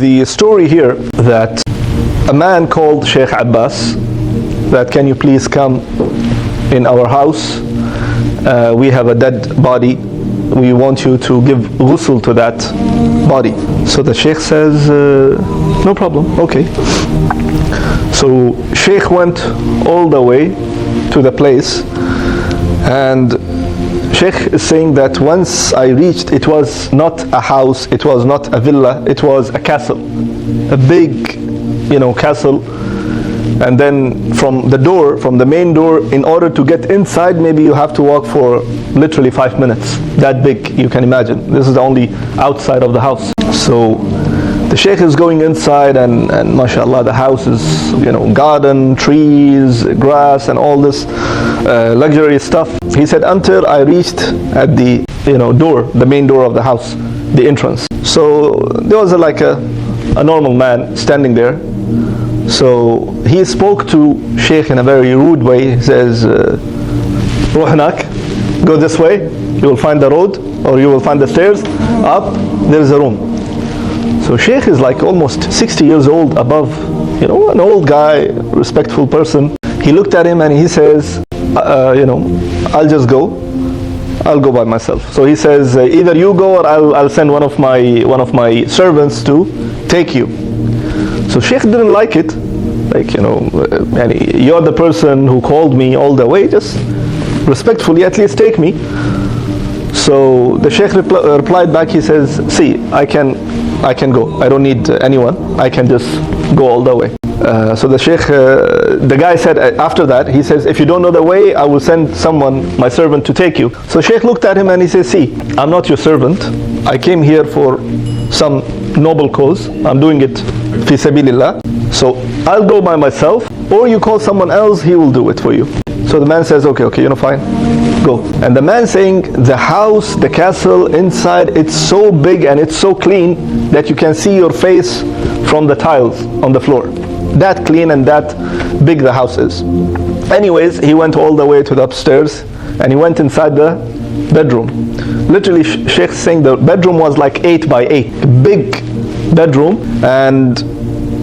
the story here that a man called Sheikh Abbas that can you please come in our house, we have a dead body, we want you to give ghusl to that body. So the Sheikh says, no problem, okay. So Sheikh went all the way to the place, and Sheikh is saying that once I reached, it was not a house, it was not a villa, it was a castle, a big, castle. And then from the main door, in order to get inside, maybe you have to walk for literally 5 minutes. That big, you can imagine. This is the only outside of the house. So the Sheikh is going inside, and mashallah, the house is, garden, trees, grass, and all this luxury stuff. He said, until I reached at the door, the main door of the house, the entrance. So there was a normal man standing there. So he spoke to Sheikh in a very rude way. He says, "Ruh هناك, go this way, you will find the road, or you will find the stairs, up, there is a room." So Sheikh is like almost 60 years old, above, an old guy, respectful person. He looked at him and he says, I'll just go. I'll go by myself. So he says, either you go or I'll send one of my servants to take you. So Sheikh didn't like it. You're the person who called me all the way, just respectfully at least take me. So the Sheikh replied back, he says, see, I can go. I don't need anyone. I can just go all the way. So the Sheikh, the guy said after that, he says, if you don't know the way, I will send someone, my servant, to take you. So Sheikh looked at him and he says, see, I'm not your servant. I came here for some noble cause. I'm doing it fi sabilillah. So I'll go by myself, or you call someone else, he will do it for you. So the man says, okay, fine, go. And the man saying, the house, the castle inside, it's so big and it's so clean that you can see your face from the tiles on the floor. That clean and that big the house is. Anyways, he went all the way to the upstairs and he went inside the bedroom. Literally, Sheikh saying the bedroom was like 8 by 8, a big bedroom, and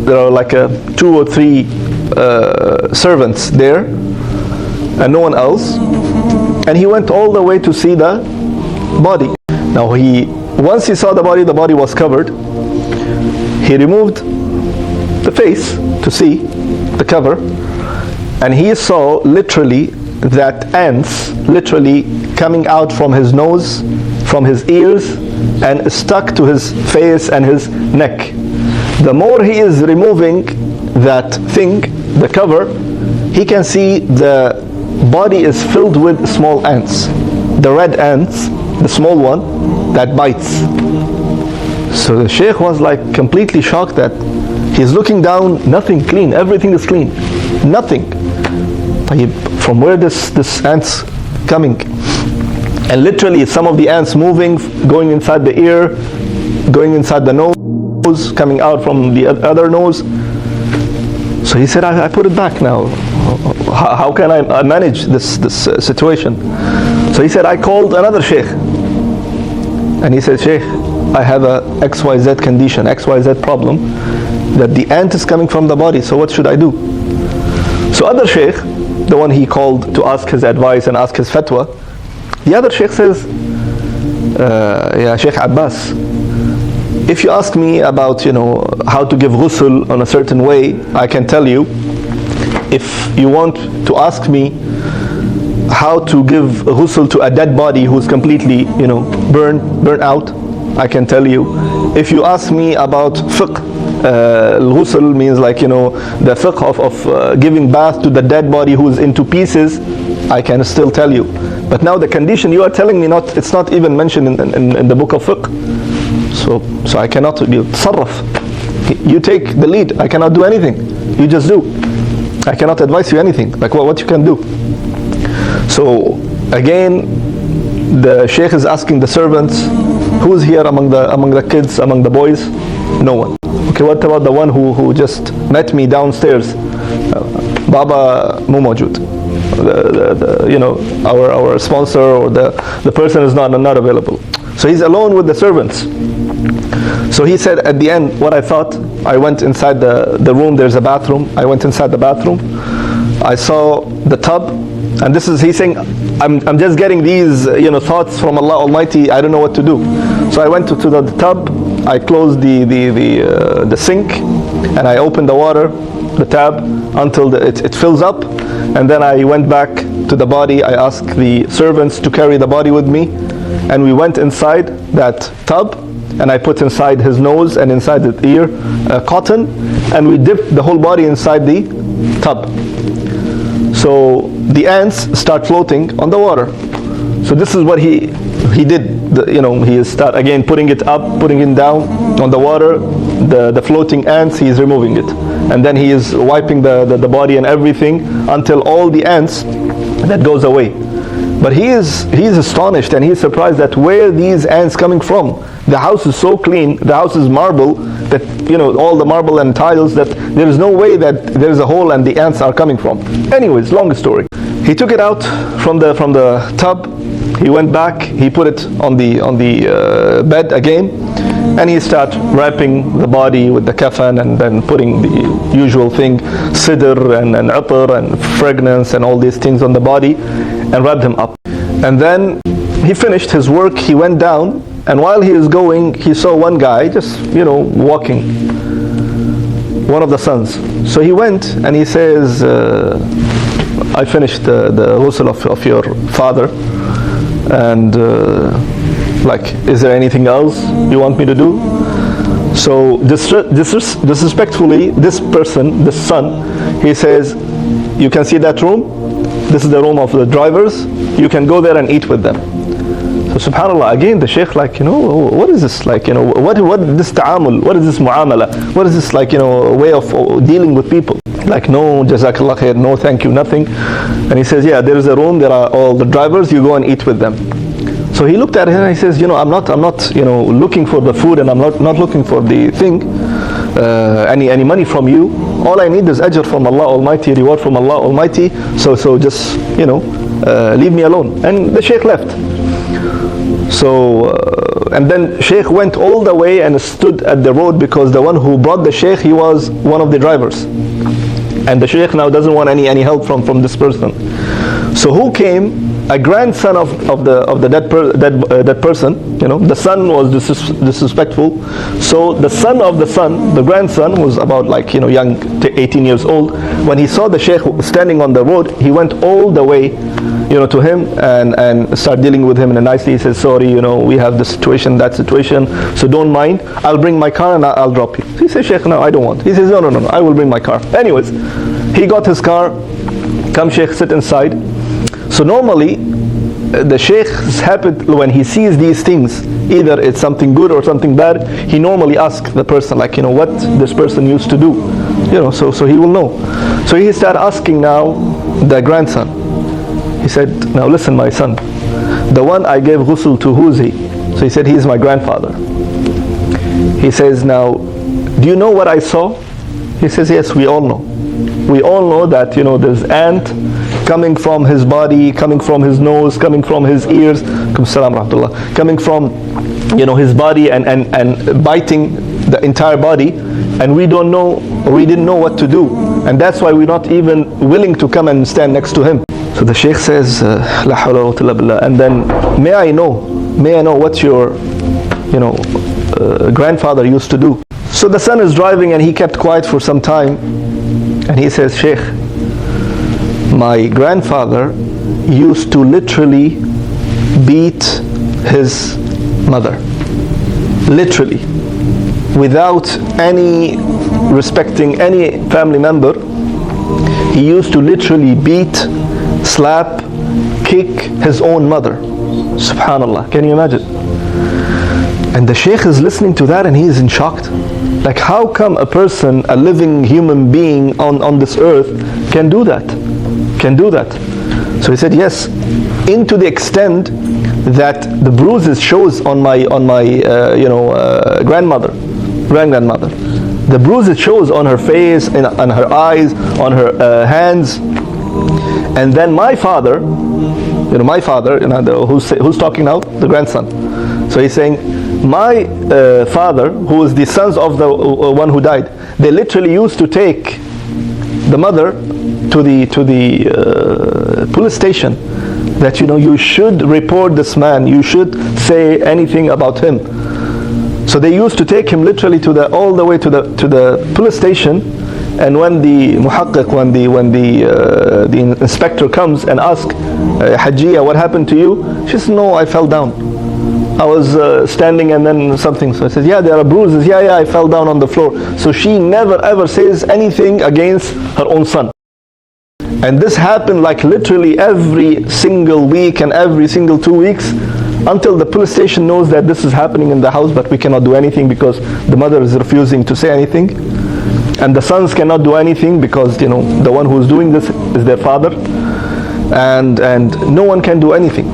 there are 2 or 3 servants there and no one else. And he went all the way to see the body. Now once he saw the body was covered. He removed the face to see the cover, and he saw literally that ants literally coming out from his nose, from his ears, and stuck to his face and his neck. The more he is removing that thing, the cover, he can see the body is filled with small ants. The red ants, the small one that bites. So the Sheikh was completely shocked that he's looking down, nothing clean, everything is clean, nothing. From where this ants coming? And literally some of the ants moving, going inside the ear, going inside the nose, coming out from the other nose. So he said, I put it back now. How can I manage this situation? So he said, I called another Sheikh. And he said, Sheikh, I have a XYZ condition, XYZ problem, that the ant is coming from the body, so what should I do? So other Sheikh, the one he called to ask his advice and ask his fatwa, the other Sheikh says, yeah, Sheikh Abbas, if you ask me about, how to give ghusl on a certain way, I can tell you. If you want to ask me how to give ghusl to a dead body who's completely, burnt out, I can tell you. If you ask me about fiqh, ghusl means the fiqh of giving bath to the dead body who's into pieces, I can still tell you. But now the condition you are telling me, it's not even mentioned in the book of fiqh. So I cannot do tasarruf. You take the lead, I cannot do anything. You just do. I cannot advise you anything, what you can do. So again, the Sheikh is asking the servants, who's here among the kids, among the boys? No one. Okay, what about the one who just met me downstairs? Baba mu mawjood. Our sponsor or the person is not available. So he's alone with the servants. So he said at the end, what I thought, I went inside the room, there's a bathroom. I went inside the bathroom. I saw the tub. And this is, he's saying, I'm just getting these thoughts from Allah Almighty. I don't know what to do. So I went to the tub. I closed the sink, and I opened the water, the tap, until it fills up. And then I went back to the body. I asked the servants to carry the body with me, and we went inside that tub, and I put inside his nose and inside the ear cotton, and we dipped the whole body inside the tub. So the ants start floating on the water. So this is what he did. He start again putting it up, putting it down on the water. The floating ants, he is removing it, and then he is wiping the body and everything until all the ants that goes away. But he is astonished, and he is surprised that where these ants coming from. The house is so clean, the house is marble, that all the marble and tiles, that there is no way that there is a hole and the ants are coming from. Anyways, long story. He took it out from the tub. He went back. He put it on the bed again, and he started wrapping the body with the kafan, and then putting the usual thing, sidr and atar and fragrance and all these things on the body, and wrapped him up. And then he finished his work. He went down. And while he was going, he saw one guy just, walking, one of the sons. So he went and he says, I finished the ghusl of your father, and is there anything else you want me to do? So disrespectfully, this person, this son, he says, you can see that room? This is the room of the drivers. You can go there and eat with them. So subhanAllah, again the Shaykh what is this what this ta'amul, what is this mu'amala, what is this way of dealing with people? No, jazakallah khair, no thank you, nothing. And he says, yeah, there is a room, there are all the drivers, you go and eat with them. So he looked at him and he says, I'm not looking for the food, and I'm not looking for the thing, any money from you. All I need is ajr from Allah Almighty, reward from Allah Almighty. So just leave me alone. And the Shaykh left. So and then Shaykh went all the way and stood at the road, because the one who brought the Shaykh, he was one of the drivers, and the Shaykh now doesn't want any help from this person. So who came? A grandson of the dead person. The son was disrespectful. So the son of the son, the grandson, was about young, 18 years old. When he saw the Shaykh standing on the road, he went all the way to him and start dealing with him in a nicely. He says, sorry, we have this situation, that situation, so don't mind. I'll bring my car and I'll drop you. He says, Shaykh, no, I don't want. He says, no, I will bring my car. Anyways, he got his car. Come, Shaykh, sit inside. So normally, the Shaykh's habit, when he sees these things, either it's something good or something bad, he normally asks the person, what this person used to do, so he will know. So he started asking now the grandson. He said, now listen, my son, the one I gave ghusl to, who's he? So he said, he is my grandfather. He says, now, do you know what I saw? He says, yes, we all know. We all know that, there's ant coming from his body, coming from his nose, coming from his ears, coming from, his body and biting the entire body, and we didn't know what to do. And that's why we're not even willing to come and stand next to him. So the Shaykh says, La hawla wa quwwata illa billah. And then, may I know what your, grandfather used to do? So the son is driving, and he kept quiet for some time, and he says, Shaykh, my grandfather used to literally beat his mother, literally, without any respecting any family member. He used to literally beat, slap, kick his own mother. Subhanallah, can you imagine? And the Shaykh is listening to that, and he is in shock. How come a person, a living human being on this earth can do that? So he said, yes, into the extent that the bruises shows on my grandmother. The bruises shows on her face, on her eyes, on her hands. And then my father, who's talking now? The grandson. So he's saying, my father, who is the sons of the one who died, they literally used to take the mother to the police station, that you should report this man, you should say anything about him. So they used to take him literally all the way to the police station. And when the muhaqqiq, when the inspector comes and asks, Hajjia, what happened to you? She says, no, I fell down. I was standing and then something. So I said, yeah, there are bruises. Yeah, I fell down on the floor. So she never ever says anything against her own son. And this happened like literally every single week and every single 2 weeks, until the police station knows that this is happening in the house, but we cannot do anything because the mother is refusing to say anything. And the sons cannot do anything because the one who is doing this is their father, and no one can do anything.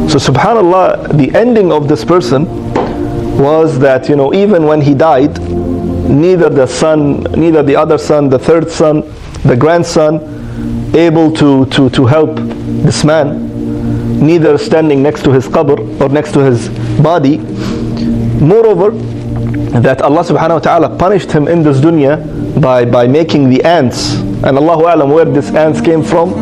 So subhanallah, the ending of this person was that even when he died, neither the other son, the third son, the grandson able to help this man, neither standing next to his qabr or next to his body. Moreover, that Allah subhanahu wa ta'ala punished him in this dunya by making the ants, and Allahu A'lam where this ants came from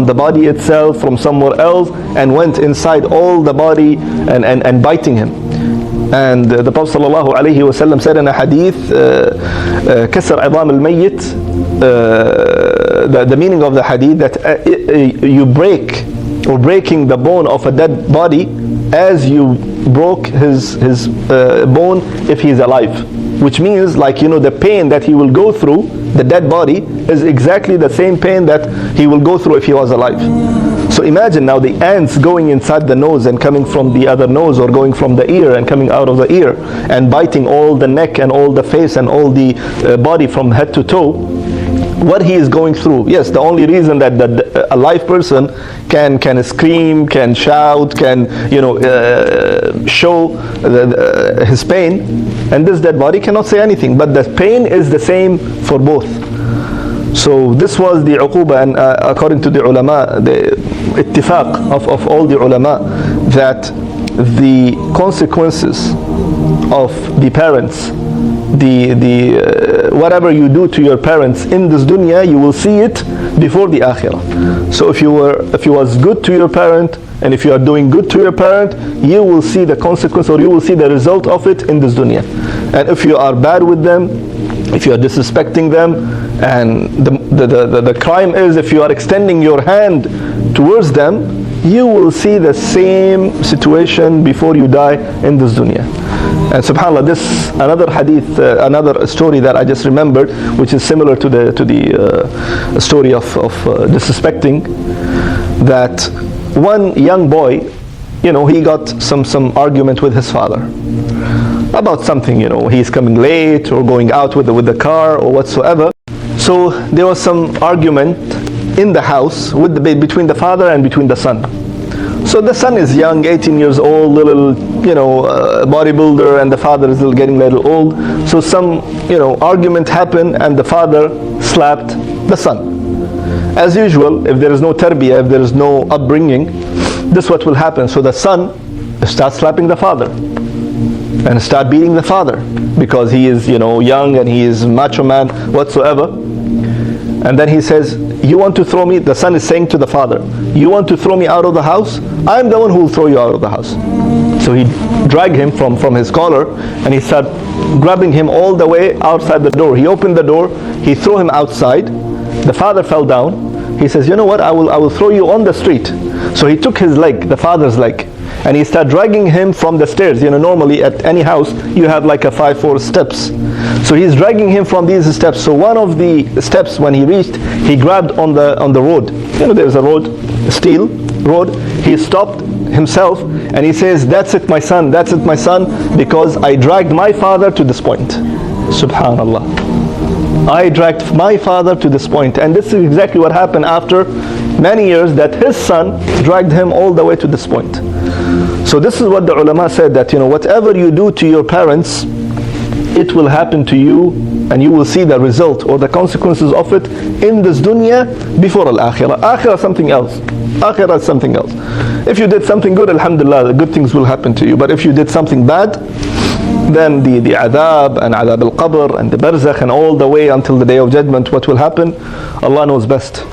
the body itself, from somewhere else, and went inside all the body and biting him. And the Prophet sallallahu alayhi wa sallam said in a hadith, كسر عظام الميت, the meaning of the hadith, that you break, or breaking the bone of a dead body as you broke his bone if he is alive. Which means, the pain that he will go through, the dead body, is exactly the same pain that he will go through if he was alive. So imagine now the ants going inside the nose and coming from the other nose, or going from the ear and coming out of the ear, and biting all the neck and all the face and all the body from head to toe. What he is going through. Yes, the only reason that a live person can scream, can shout, can show his pain, and this dead body cannot say anything, but the pain is the same for both. So this was the uquba, and according to the ulama, the ittifaq of all the ulama, that the consequences of the parents, whatever you do to your parents in this dunya, you will see it before the akhirah. So if you was good to your parent, and if you are doing good to your parent, you will see the consequence, or you will see the result of it in this dunya. And if you are bad with them, if you are disrespecting them, and the crime is if you are extending your hand towards them, you will see the same situation before you die in this dunya. And subhanAllah, this another hadith, another story that I just remembered, which is similar to the story of disrespecting, that one young boy, he got some argument with his father about something, he's coming late or going out with the car or whatsoever. So there was some argument in the house between the father and between the son. So the son is young, 18 years old, little, bodybuilder, and the father is getting a little old. So some, argument happened, and the father slapped the son. As usual, if there is no tarbiyah, if there is no upbringing, this is what will happen. So the son starts slapping the father and start beating the father, because he is, young and he is macho man whatsoever. And then he says, you want to throw me? The son is saying to the father, you want to throw me out of the house? I'm the one who will throw you out of the house. So he dragged him from his collar, and he started grabbing him all the way outside the door. He opened the door, he threw him outside. The father fell down. He says, you know what, I will throw you on the street. So he took his leg, the father's leg, and he started dragging him from the stairs. Normally at any house you have like a 5-4 steps. So he's dragging him from these steps. So one of the steps, when he reached, he grabbed on the road. There's a road, steel road. He stopped himself and he says, that's it my son, because I dragged my father to this point. Subhanallah, I dragged my father to this point. And this is exactly what happened after many years, that his son dragged him all the way to this point. So this is what the ulama said, that whatever you do to your parents, it will happen to you and you will see the result or the consequences of it in this dunya before al-akhirah. Akhirah is something else. Akhirah is something else. If you did something good, alhamdulillah, the good things will happen to you. But if you did something bad, then the adab and adab al-qabr and the barzakh and all the way until the day of judgment, what will happen, Allah knows best.